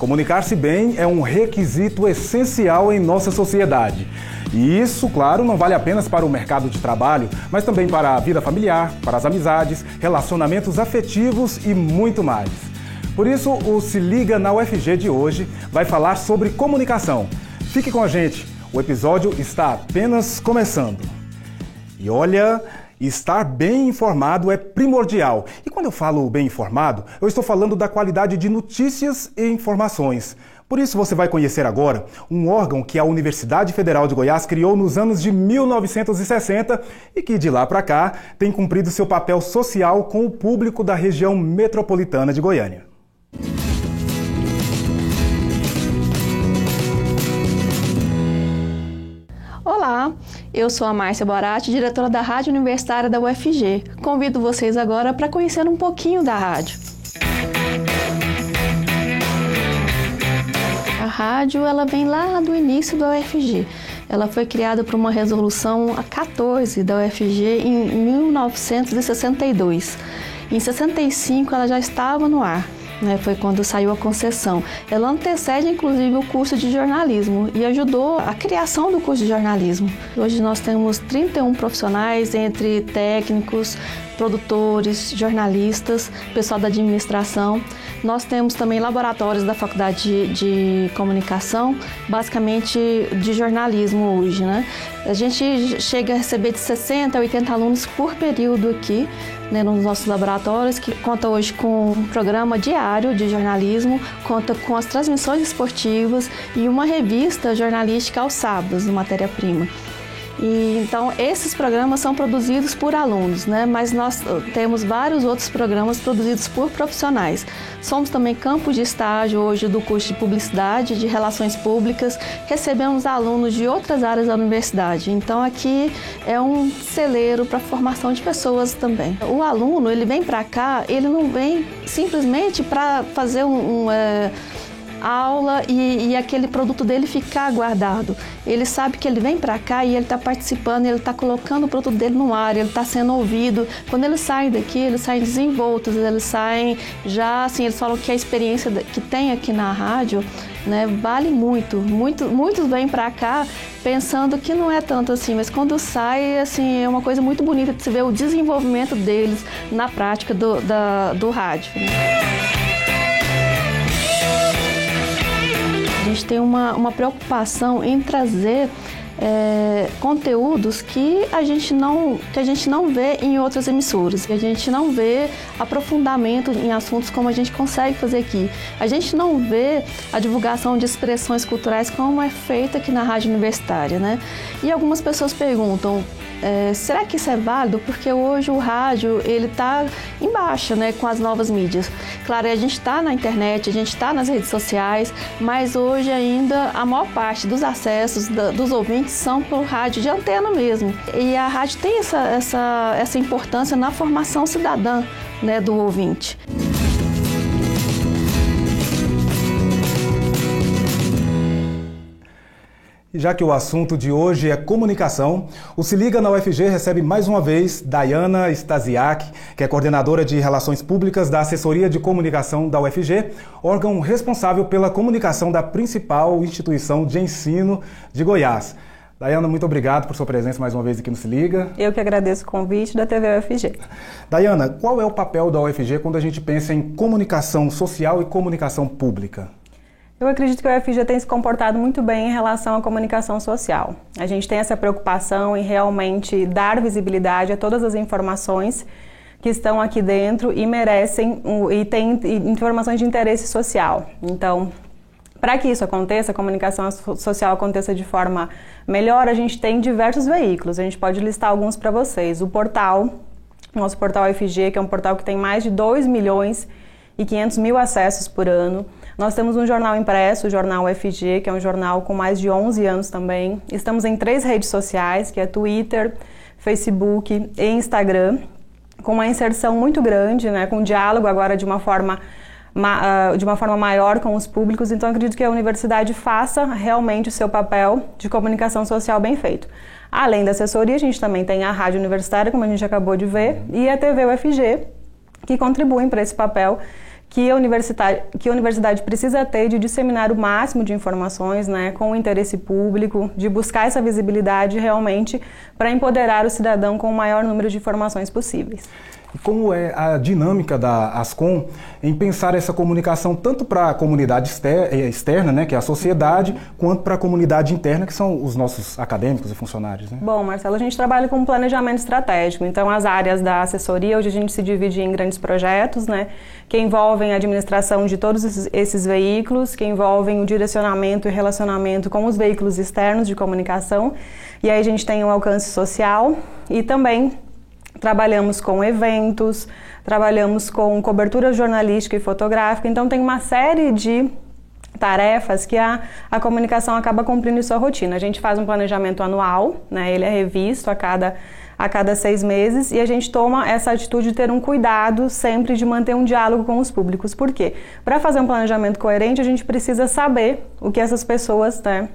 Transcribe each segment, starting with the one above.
Comunicar-se bem é um requisito essencial em nossa sociedade. E isso, claro, não vale apenas para o mercado de trabalho, mas também para a vida familiar, para as amizades, relacionamentos afetivos e muito mais. Por isso, o Se Liga na UFG de hoje vai falar sobre comunicação. Fique com a gente, o episódio está apenas começando. E olha, estar bem informado é primordial. E quando eu falo bem informado, eu estou falando da qualidade de notícias e informações. Por isso você vai conhecer agora um órgão que a Universidade Federal de Goiás criou nos anos de 1960 e que de lá para cá tem cumprido seu papel social com o público da região metropolitana de Goiânia. Olá, eu sou a Márcia Borati, diretora da Rádio Universitária da UFG. Convido vocês agora para conhecer um pouquinho da rádio. A rádio ela vem lá do início da UFG. Ela foi criada por uma resolução 14 da UFG em 1962. Em 65 ela já estava no ar. Foi quando saiu a concessão. Ela antecede, inclusive, o curso de jornalismo e ajudou a criação do curso de jornalismo. Hoje nós temos 31 profissionais, entre técnicos, produtores, jornalistas, pessoal da administração. Nós temos também laboratórios da Faculdade de Comunicação, basicamente de jornalismo hoje, A gente chega a receber de 60 a 80 alunos por período aqui, nos nossos laboratórios, que conta hoje com um programa diário de jornalismo, conta com as transmissões esportivas e uma revista jornalística aos sábados, de matéria-prima. E, então, esses programas são produzidos por alunos, mas nós temos vários outros programas produzidos por profissionais. Somos também campo de estágio hoje do curso de Publicidade, de Relações Públicas, recebemos alunos de outras áreas da universidade. Então, aqui é um celeiro para a formação de pessoas também. O aluno, ele vem para cá, ele não vem simplesmente para fazer aula e aquele produto dele ficar guardado. Ele sabe que ele vem para cá e ele está participando, ele está colocando o produto dele no ar, ele está sendo ouvido. Quando eles saem daqui, eles saem desenvoltos, eles saem já, assim, eles falam que a experiência que tem aqui na rádio, vale muito. Muitos vêm para cá pensando que não é tanto assim, mas quando sai, assim, é uma coisa muito bonita de se ver o desenvolvimento deles na prática do rádio. A gente tem uma preocupação em trazer conteúdos que a gente não vê em outras emissoras, que a gente não vê aprofundamento em assuntos como a gente consegue fazer aqui. A gente não vê a divulgação de expressões culturais como é feita aqui na rádio universitária, E algumas pessoas perguntam, será que isso é válido? Porque hoje o rádio ele está em baixa, com as novas mídias. Claro, a gente está na internet, a gente está nas redes sociais, mas hoje ainda a maior parte dos acessos dos ouvintes são por rádio de antena mesmo. E a rádio tem essa importância na formação cidadã, do ouvinte. E já que o assunto de hoje é comunicação, o Se Liga na UFG recebe mais uma vez Dayana Stasiak, que é coordenadora de Relações Públicas da Assessoria de Comunicação da UFG, órgão responsável pela comunicação da principal instituição de ensino de Goiás. Dayana, muito obrigado por sua presença mais uma vez aqui no Se Liga. Eu que agradeço o convite da TV UFG. Dayana, qual é o papel da UFG quando a gente pensa em comunicação social e comunicação pública? Eu acredito que a UFG tem se comportado muito bem em relação à comunicação social. A gente tem essa preocupação em realmente dar visibilidade a todas as informações que estão aqui dentro e merecem e têm informações de interesse social. Então, para que isso aconteça, a comunicação social aconteça de forma melhor, a gente tem diversos veículos. A gente pode listar alguns para vocês. O portal, nosso portal UFG, que é um portal que tem mais de 2.500.000 acessos por ano. Nós temos um jornal impresso, o Jornal UFG, que é um jornal com mais de 11 anos também. Estamos em 3 redes sociais, que é Twitter, Facebook e Instagram, com uma inserção muito grande, com diálogo agora de uma forma maior com os públicos. Então, acredito que a universidade faça realmente o seu papel de comunicação social bem feito. Além da assessoria, a gente também tem a Rádio Universitária, como a gente acabou de ver, e a TV UFG, que contribuem para esse papel que a universidade precisa ter de disseminar o máximo de informações, né, com o interesse público, de buscar essa visibilidade realmente para empoderar o cidadão com o maior número de informações possíveis. E como é a dinâmica da Ascom em pensar essa comunicação tanto para a comunidade externa, né, que é a sociedade, quanto para a comunidade interna, que são os nossos acadêmicos e funcionários, né? Bom, Marcelo, a gente trabalha com planejamento estratégico, então as áreas da assessoria, hoje a gente se divide em grandes projetos, né, que envolvem a administração de todos esses veículos, que envolvem o direcionamento e relacionamento com os veículos externos de comunicação, e aí a gente tem o alcance social e também trabalhamos com eventos, trabalhamos com cobertura jornalística e fotográfica, então tem uma série de tarefas que a comunicação acaba cumprindo em sua rotina. A gente faz um planejamento anual, né, ele é revisto a cada 6 meses e a gente toma essa atitude de ter um cuidado sempre de manter um diálogo com os públicos. Por quê? Para fazer um planejamento coerente, a gente precisa saber o que essas pessoas, né,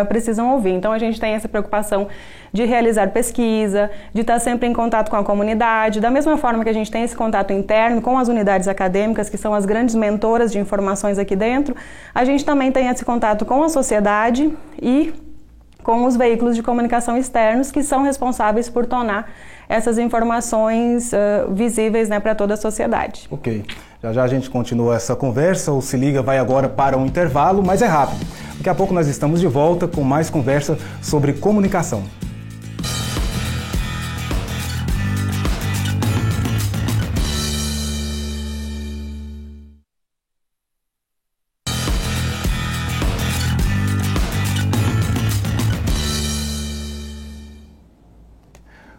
precisam ouvir. Então a gente tem essa preocupação de realizar pesquisa, de estar sempre em contato com a comunidade, da mesma forma que a gente tem esse contato interno com as unidades acadêmicas, que são as grandes mentoras de informações aqui dentro, a gente também tem esse contato com a sociedade e com os veículos de comunicação externos que são responsáveis por tornar essas informações visíveis, né, para toda a sociedade. Ok. Já já a gente continua essa conversa, o Se Liga vai agora para um intervalo, mas é rápido. Daqui a pouco nós estamos de volta com mais conversa sobre comunicação.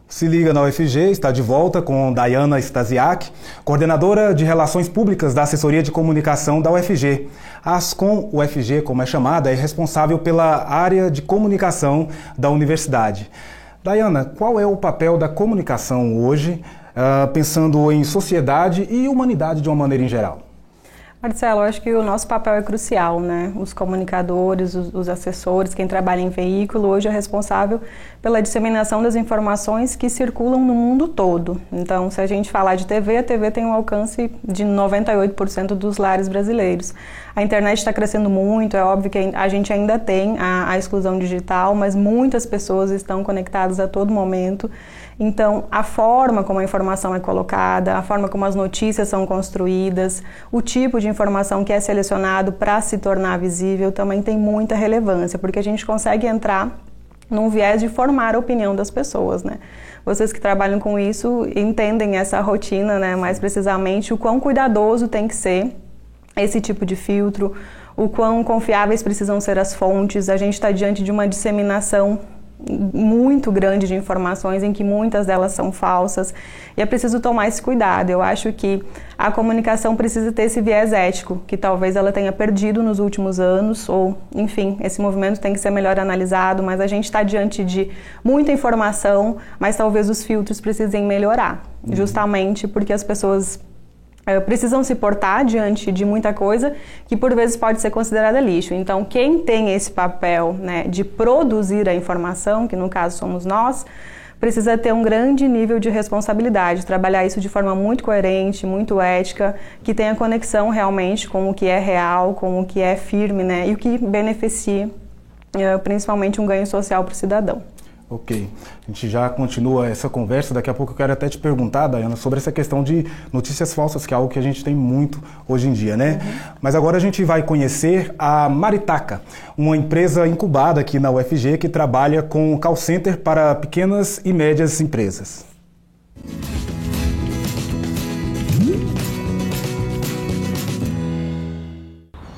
Se Liga na UFG está de volta com Dayana Stasiak, coordenadora de Relações Públicas da Assessoria de Comunicação da UFG. A Ascom UFG, como é chamada, é responsável pela área de comunicação da universidade. Dayana, qual é o papel da comunicação hoje, pensando em sociedade e humanidade de uma maneira em geral? Marcelo, eu acho que o nosso papel é crucial, né? Os comunicadores, os assessores, quem trabalha em veículo, hoje é responsável pela disseminação das informações que circulam no mundo todo. Então, se a gente falar de TV, a TV tem um alcance de 98% dos lares brasileiros. A internet está crescendo muito, é óbvio que a gente ainda tem a exclusão digital, mas muitas pessoas estão conectadas a todo momento. Então, a forma como a informação é colocada, a forma como as notícias são construídas, o tipo de informação que é selecionado para se tornar visível também tem muita relevância, porque a gente consegue entrar num viés de formar a opinião das pessoas, né? Vocês que trabalham com isso entendem essa rotina, né, mais precisamente, o quão cuidadoso tem que ser esse tipo de filtro, o quão confiáveis precisam ser as fontes. A gente está diante de uma disseminação muito grande de informações em que muitas delas são falsas e é preciso tomar esse cuidado. Eu acho que a comunicação precisa ter esse viés ético, que talvez ela tenha perdido nos últimos anos, ou enfim, esse movimento tem que ser melhor analisado, mas a gente está diante de muita informação, mas talvez os filtros precisem melhorar, justamente porque as pessoas precisam se portar diante de muita coisa que por vezes pode ser considerada lixo. Então, quem tem esse papel, né, de produzir a informação, que no caso somos nós, precisa ter um grande nível de responsabilidade, trabalhar isso de forma muito coerente, muito ética, que tenha conexão realmente com o que é real, com o que é firme, né, e o que beneficia principalmente um ganho social para o cidadão. Ok, a gente já continua essa conversa. Daqui a pouco eu quero até te perguntar, Dayana, sobre essa questão de notícias falsas, que é algo que a gente tem muito hoje em dia, né? Mas agora a gente vai conhecer a Maritaca, uma empresa incubada aqui na UFG que trabalha com call center para pequenas e médias empresas.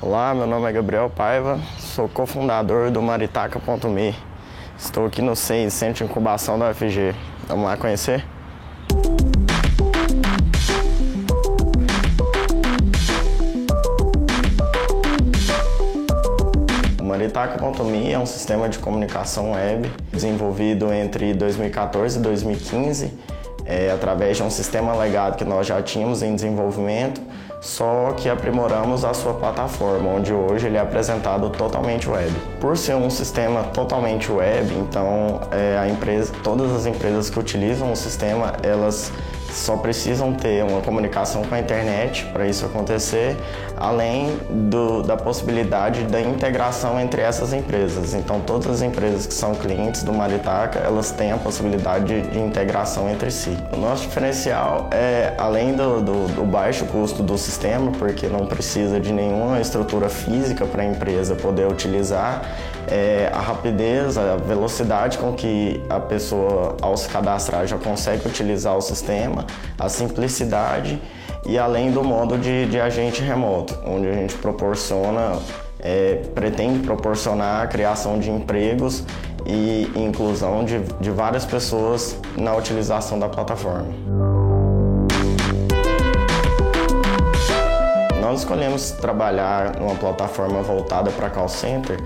Olá, meu nome é Gabriel Paiva, sou cofundador do Maritaca.me. Estou aqui no CEI, Centro de Incubação da UFG. Vamos lá conhecer? O Maritaca.me é um sistema de comunicação web desenvolvido entre 2014 e 2015, através de um sistema legado que nós já tínhamos em desenvolvimento, só que aprimoramos a sua plataforma, onde hoje ele é apresentado totalmente web. Por ser um sistema totalmente web, então todas as empresas que utilizam o sistema, elas só precisam ter uma comunicação com a internet para isso acontecer, além da possibilidade da integração entre essas empresas. Então, todas as empresas que são clientes do Maritaca, elas têm a possibilidade de integração entre si. O nosso diferencial é, além do baixo custo do sistema, porque não precisa de nenhuma estrutura física para a empresa poder utilizar, a rapidez, a velocidade com que a pessoa, ao se cadastrar, já consegue utilizar o sistema, a simplicidade e além do modo de agente remoto, onde a gente pretende proporcionar a criação de empregos e inclusão de várias pessoas na utilização da plataforma. Nós escolhemos trabalhar numa plataforma voltada para call center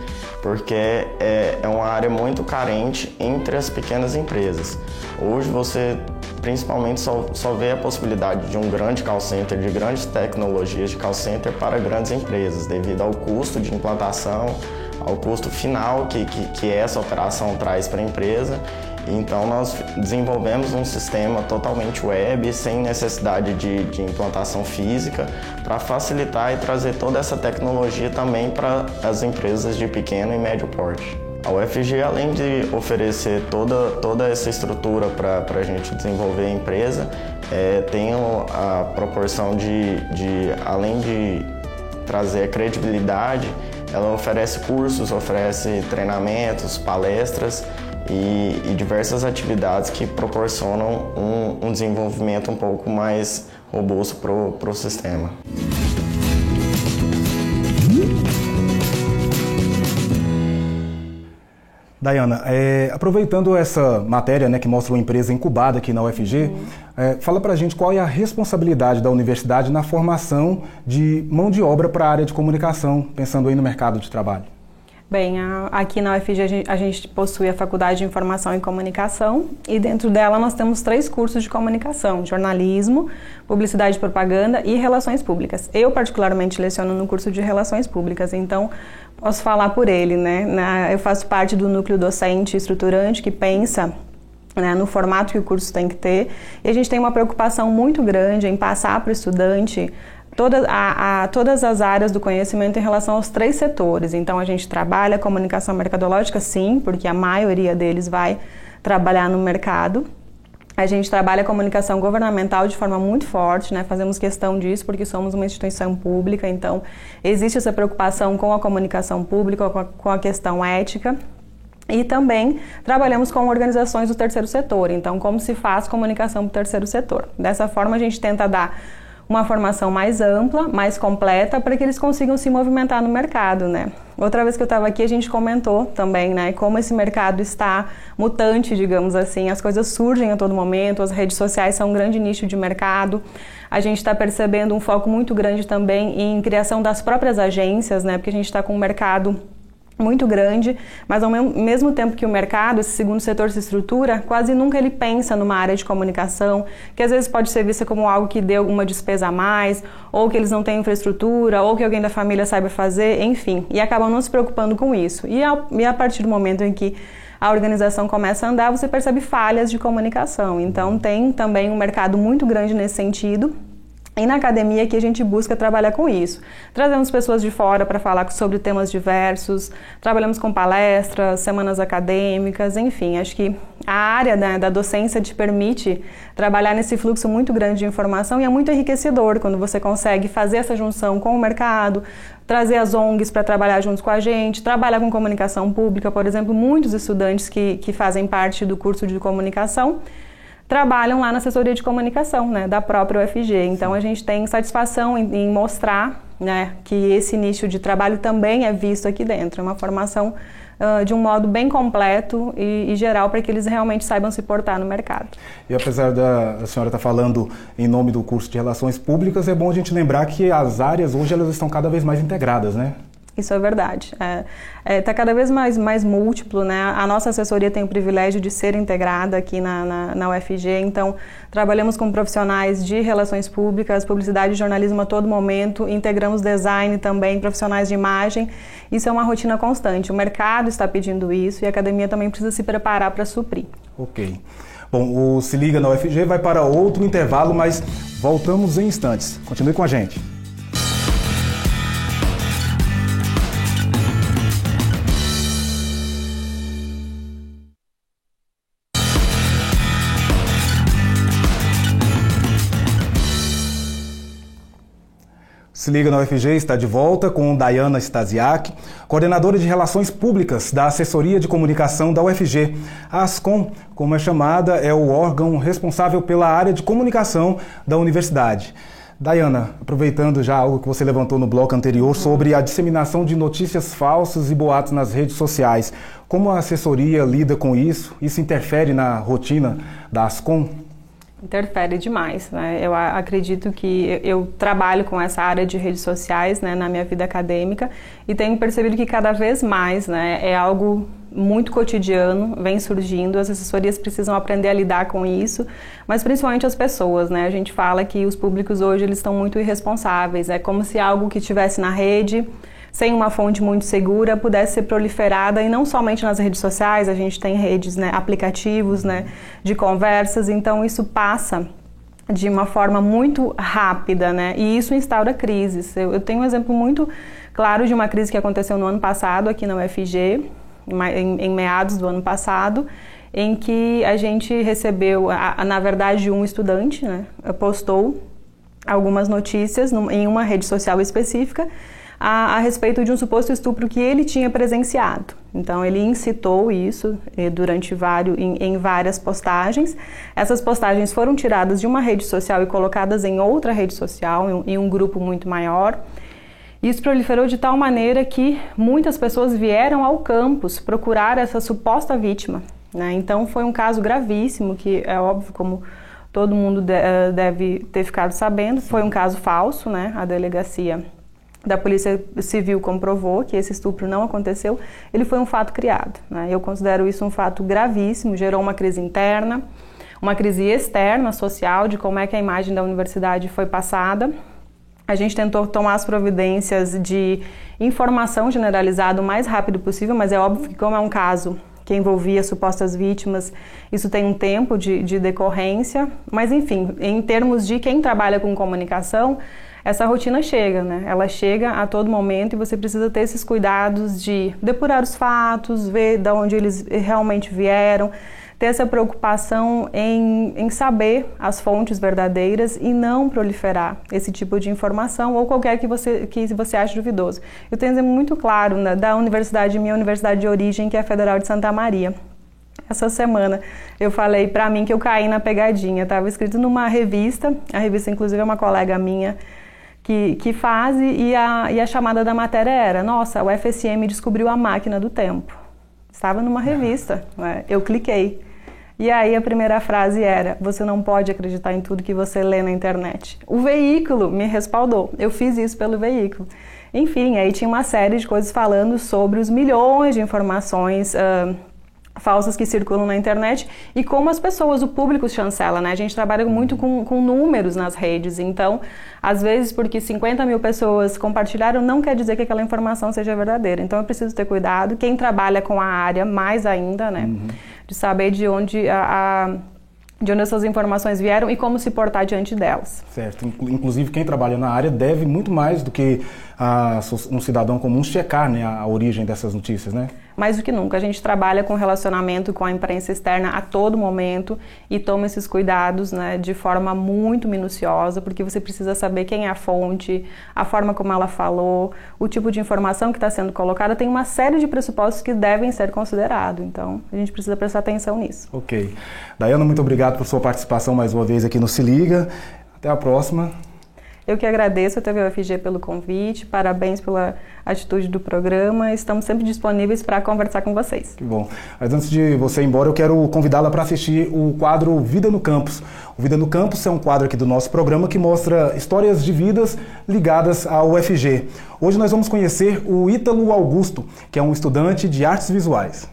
porque é uma área muito carente entre as pequenas empresas. Hoje você principalmente só vê a possibilidade de um grande call center, de grandes tecnologias de call center para grandes empresas, devido ao custo de implantação, ao custo final que essa operação traz para a empresa. Então nós desenvolvemos um sistema totalmente web, sem necessidade de implantação física, para facilitar e trazer toda essa tecnologia também para as empresas de pequeno e médio porte. A UFG, além de oferecer toda essa estrutura para a gente desenvolver a empresa, tem a proporção além de trazer a credibilidade, ela oferece cursos, oferece treinamentos, palestras e diversas atividades que proporcionam um desenvolvimento um pouco mais robusto para o sistema. Dayana, aproveitando essa matéria, que mostra uma empresa incubada aqui na UFG, fala pra gente qual é a responsabilidade da universidade na formação de mão de obra para a área de comunicação, pensando aí no mercado de trabalho. Bem, aqui na UFG a gente possui a Faculdade de Informação e Comunicação e dentro dela nós temos 3 cursos de comunicação: jornalismo, publicidade e propaganda e relações públicas. Eu particularmente leciono no curso de relações públicas, então posso falar por ele, Eu faço parte do núcleo docente estruturante que pensa no formato que o curso tem que ter, e a gente tem uma preocupação muito grande em passar para o estudante todas as áreas do conhecimento em relação aos 3 setores. Então a gente trabalha a comunicação mercadológica, sim, porque a maioria deles vai trabalhar no mercado. A gente trabalha a comunicação governamental de forma muito forte, fazemos questão disso porque somos uma instituição pública, então existe essa preocupação com a comunicação pública, com a questão ética. E também trabalhamos com organizações do terceiro setor, então como se faz comunicação para o terceiro setor. Dessa forma a gente tenta dar uma formação mais ampla, mais completa, para que eles consigam se movimentar no mercado, Outra vez que eu estava aqui, a gente comentou também, como esse mercado está mutante, digamos assim, as coisas surgem a todo momento, as redes sociais são um grande nicho de mercado, a gente está percebendo um foco muito grande também em criação das próprias agências, porque a gente está com um mercado muito grande, mas ao mesmo tempo que o mercado, esse segundo setor se estrutura, quase nunca ele pensa numa área de comunicação, que às vezes pode ser vista como algo que deu uma despesa a mais, ou que eles não têm infraestrutura, ou que alguém da família saiba fazer, enfim, e acabam não se preocupando com isso. E a partir do momento em que a organização começa a andar, você percebe falhas de comunicação. Então tem também um mercado muito grande nesse sentido. E na academia que a gente busca trabalhar com isso. Trazemos pessoas de fora para falar sobre temas diversos, trabalhamos com palestras, semanas acadêmicas, enfim, acho que a área da docência te permite trabalhar nesse fluxo muito grande de informação e é muito enriquecedor quando você consegue fazer essa junção com o mercado, trazer as ONGs para trabalhar juntos com a gente, trabalhar com comunicação pública, por exemplo, muitos estudantes que fazem parte do curso de comunicação trabalham lá na assessoria de comunicação, da própria UFG. Então a gente tem satisfação em mostrar, que esse nicho de trabalho também é visto aqui dentro. É uma formação de um modo bem completo e geral para que eles realmente saibam se portar no mercado. E apesar da senhora estar falando em nome do curso de Relações Públicas, é bom a gente lembrar que as áreas hoje elas estão cada vez mais integradas, Isso é verdade. Está cada vez mais múltiplo, A nossa assessoria tem o privilégio de ser integrada aqui na UFG, então trabalhamos com profissionais de relações públicas, publicidade e jornalismo a todo momento, integramos design também, profissionais de imagem. Isso é uma rotina constante. O mercado está pedindo isso e a academia também precisa se preparar para suprir. Ok. Bom, o Se Liga na UFG vai para outro intervalo, mas voltamos em instantes. Continue com a gente. Se Liga na UFG está de volta com Dayana Stasiak, coordenadora de Relações Públicas da Assessoria de Comunicação da UFG. A ASCOM, como é chamada, é o órgão responsável pela área de comunicação da universidade. Dayana, aproveitando já algo que você levantou no bloco anterior sobre a disseminação de notícias falsas e boatos nas redes sociais, como a assessoria lida com isso? Isso interfere na rotina da ASCOM? Interfere demais, né? Eu acredito que eu trabalho com essa área de redes sociais, né, na minha vida acadêmica e tenho percebido que cada vez mais, né, é algo muito cotidiano, vem surgindo, as assessorias precisam aprender a lidar com isso, mas principalmente as pessoas, né? A gente fala que os públicos hoje eles estão muito irresponsáveis, é como se algo que estivesse na rede, sem uma fonte muito segura, pudesse ser proliferada, e não somente nas redes sociais, a gente tem redes, né, aplicativos, né, de conversas, então isso passa de uma forma muito rápida, né, e isso instaura crises. Eu tenho um exemplo muito claro de uma crise que aconteceu no ano passado aqui na UFG, em meados do ano passado, em que a gente recebeu, na verdade, um estudante, né, postou algumas notícias em uma rede social específica, a respeito de um suposto estupro que ele tinha presenciado. Então ele incitou isso durante em várias postagens. Essas postagens foram tiradas de uma rede social e colocadas em outra rede social, em um grupo muito maior. Isso proliferou de tal maneira que muitas pessoas vieram ao campus procurar essa suposta vítima, né? Então foi um caso gravíssimo, que é óbvio, como todo mundo deve ter ficado sabendo, foi um caso falso, né? A delegacia da Polícia Civil comprovou que esse estupro não aconteceu, ele foi um fato criado, né? Eu considero isso um fato gravíssimo, gerou uma crise interna, uma crise externa, social, de como é que a imagem da universidade foi passada. A gente tentou tomar as providências de informação generalizada o mais rápido possível, mas é óbvio que, como é um caso que envolvia supostas vítimas, isso tem um tempo de decorrência, mas enfim, em termos de quem trabalha com comunicação, essa rotina chega, né? Ela chega a todo momento e você precisa ter esses cuidados de depurar os fatos, ver de onde eles realmente vieram, ter essa preocupação em saber as fontes verdadeiras e não proliferar esse tipo de informação ou qualquer que você ache duvidoso. Eu tenho um exemplo muito claro, né, da minha universidade de origem, que é a Federal de Santa Maria. Essa semana eu falei pra mim que eu caí na pegadinha, estava escrito numa revista, a revista inclusive é uma colega minha que faz, e a chamada da matéria era: nossa, o FSM descobriu a máquina do tempo. Estava numa revista, né? Eu cliquei. E aí a primeira frase era: você não pode acreditar em tudo que você lê na internet. O veículo me respaldou, eu fiz isso pelo veículo. Enfim, aí tinha uma série de coisas falando sobre os milhões de informações falsas que circulam na internet e como as pessoas, o público chancela, né? A gente trabalha muito com números nas redes, então, às vezes, porque 50 mil pessoas compartilharam, não quer dizer que aquela informação seja verdadeira. Então, eu preciso ter cuidado. Quem trabalha com a área, mais ainda, né? De saber de onde essas informações vieram e como se portar diante delas. Certo. Inclusive, quem trabalha na área deve muito mais do que um cidadão comum checar, né, a origem dessas notícias, né? Mais do que nunca. A gente trabalha com relacionamento com a imprensa externa a todo momento e toma esses cuidados, né, de forma muito minuciosa, porque você precisa saber quem é a fonte, a forma como ela falou, o tipo de informação que está sendo colocada. Tem uma série de pressupostos que devem ser considerados. Então, a gente precisa prestar atenção nisso. Ok. Dayana, muito obrigado por sua participação mais uma vez aqui no Se Liga. Até a próxima. Eu que agradeço a TV UFG pelo convite, parabéns pela atitude do programa, estamos sempre disponíveis para conversar com vocês. Que bom. Mas antes de você ir embora, eu quero convidá-la para assistir o quadro Vida no Campus. O Vida no Campus é um quadro aqui do nosso programa que mostra histórias de vidas ligadas ao UFG. Hoje nós vamos conhecer o Ítalo Augusto, que é um estudante de artes visuais.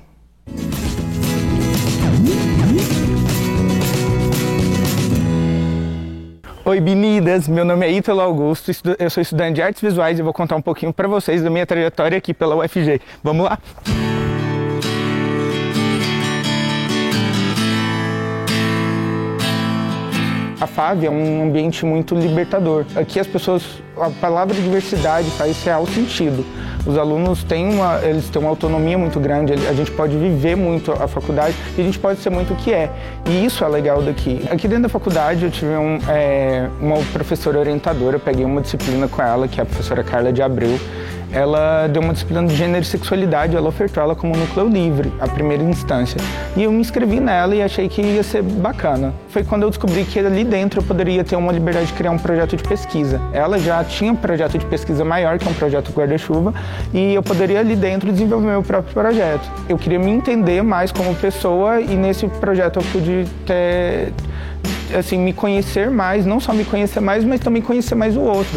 Oi, meninas! Meu nome é Ítalo Augusto, eu sou estudante de artes visuais e vou contar um pouquinho para vocês da minha trajetória aqui pela UFG. Vamos lá? FAV é um ambiente muito libertador. Aqui as pessoas, a palavra diversidade faz real sentido. Os alunos eles têm uma autonomia muito grande, a gente pode viver muito a faculdade e a gente pode ser muito o que é. E isso é legal daqui. Aqui dentro da faculdade eu tive uma professora orientadora, eu peguei uma disciplina com ela, que é a professora Carla de Abreu. Ela deu uma disciplina de gênero e sexualidade, ela ofertou ela como núcleo livre, a primeira instância. E eu me inscrevi nela e achei que ia ser bacana. Foi quando eu descobri que ali dentro eu poderia ter uma liberdade de criar um projeto de pesquisa. Ela já tinha um projeto de pesquisa maior, que é um projeto guarda-chuva, e eu poderia ali dentro desenvolver meu próprio projeto. Eu queria me entender mais como pessoa e nesse projeto eu pude ter, assim, me conhecer mais, não só me conhecer mais, mas também conhecer mais o outro.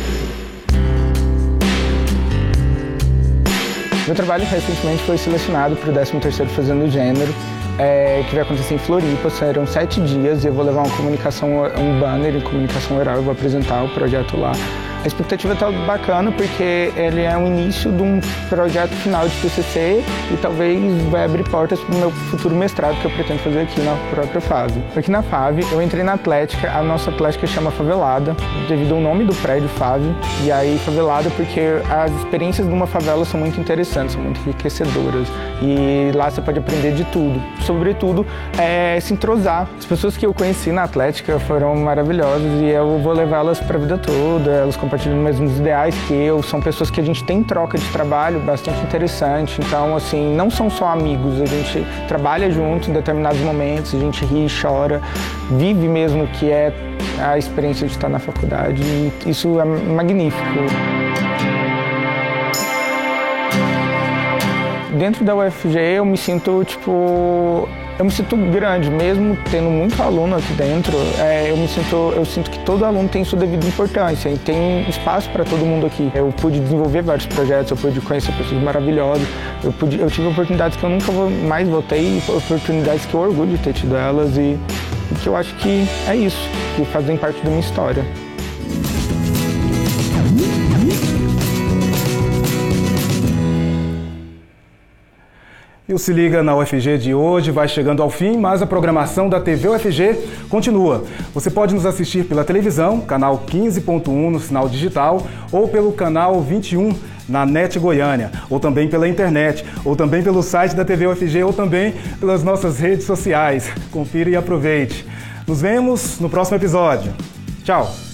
Meu trabalho recentemente foi selecionado para o 13º Fazendo Gênero, que vai acontecer em Floripa. Serão 7 dias e eu vou levar um banner em comunicação oral, eu vou apresentar o projeto lá. A expectativa está bacana porque ele é o início de um projeto final de TCC e talvez vai abrir portas para o meu futuro mestrado que eu pretendo fazer aqui na própria FAV. Aqui na FAV eu entrei na Atlética, a nossa Atlética chama Favelada, devido ao nome do prédio FAV, e aí Favelada porque as experiências de uma favela são muito interessantes, são muito enriquecedoras e lá você pode aprender de tudo, sobretudo se entrosar. As pessoas que eu conheci na Atlética foram maravilhosas e eu vou levá-las para a vida toda, elas compartilham os mesmos ideais que eu, são pessoas que a gente tem troca de trabalho bastante interessante, então assim, não são só amigos, a gente trabalha junto em determinados momentos, a gente ri, chora, vive mesmo o que é a experiência de estar na faculdade e isso é magnífico. Dentro da UFG eu me sinto grande, mesmo tendo muito aluno aqui dentro, eu sinto que todo aluno tem sua devida importância e tem espaço para todo mundo aqui. Eu pude desenvolver vários projetos, eu pude conhecer pessoas maravilhosas, eu tive oportunidades que eu nunca mais vou ter e oportunidades que eu orgulho de ter tido elas e que eu acho que é isso, que fazem parte da minha história. E o Se Liga na UFG de hoje vai chegando ao fim, mas a programação da TV UFG continua. Você pode nos assistir pela televisão, canal 15.1 no sinal digital, ou pelo canal 21 na NET Goiânia, ou também pela internet, ou também pelo site da TV UFG, ou também pelas nossas redes sociais. Confira e aproveite. Nos vemos no próximo episódio. Tchau!